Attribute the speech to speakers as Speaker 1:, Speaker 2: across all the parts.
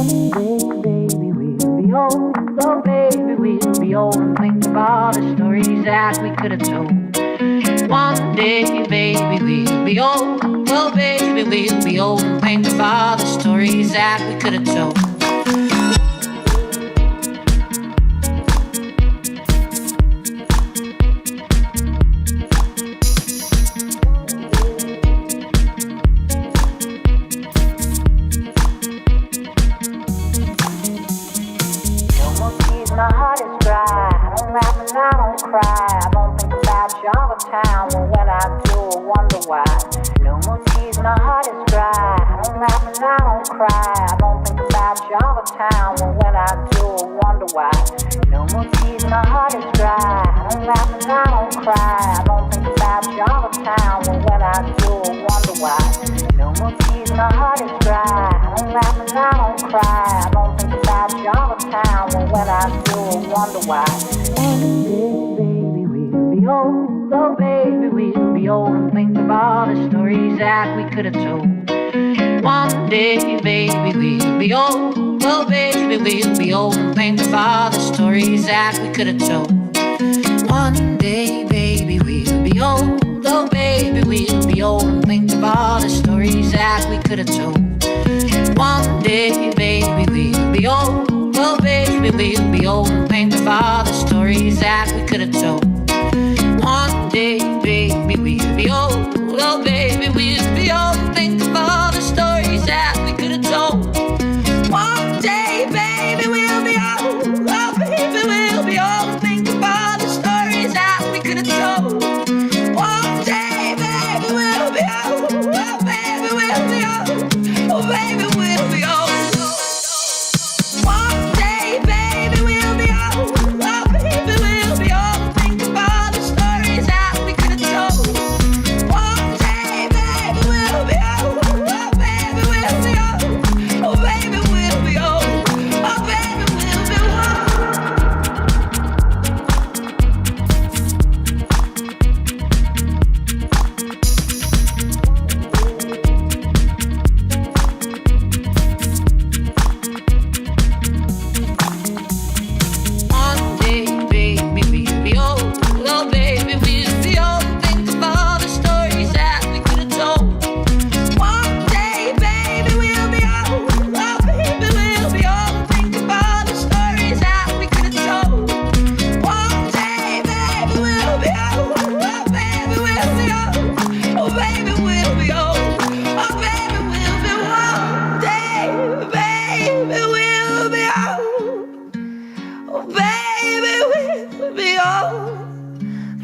Speaker 1: baby, we'll be old. Oh, baby, we'll be old and think of all the stories that we could have told. One day, baby, we'll be old. Oh, baby, we'll be old and think of all the stories that we could have told.
Speaker 2: My heart is dry. I don't laugh and I don't cry. I don't think about you all the time. But when I do, I wonder why. No more tears, my heart is dry. I don't laugh and I don't cry. I don't think about you all the time. But when I do, I wonder why. No more tears, my heart is dry. I don't laugh and I don't cry. I don't think about you all the time. But when I do, I wonder why. No more tears, my heart is dry. I don't laugh and I don't cry. I don't think about you all the time. But when I do, I wonder why.
Speaker 1: Baby, we'll be old. Oh, baby, we'll be old and think of all the stories that we could have told. One day, baby, we'll be old. Oh, baby, we'll be old and think of all the stories that we could have told. One day, baby, we'll be old. Oh, baby, we'll be old and think of all the stories that we could have told. One day, baby, we'll be old. Oh, baby, we'll be old and think of all the stories that we could have told. One day, baby, we'll be old. Oh, baby, we'll be old and think of all the stories that we could have told. One day, baby, we'll be old. Oh, baby, we'll be old and think of all the stories that we could have told. One day, baby, we'll be old. Oh, baby, we'll be old. Oh, baby, we'll be old.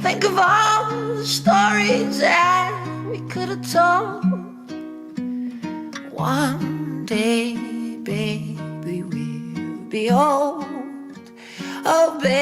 Speaker 1: Think of all the stories that we could have told. One day, baby, we'll be old. Oh, baby.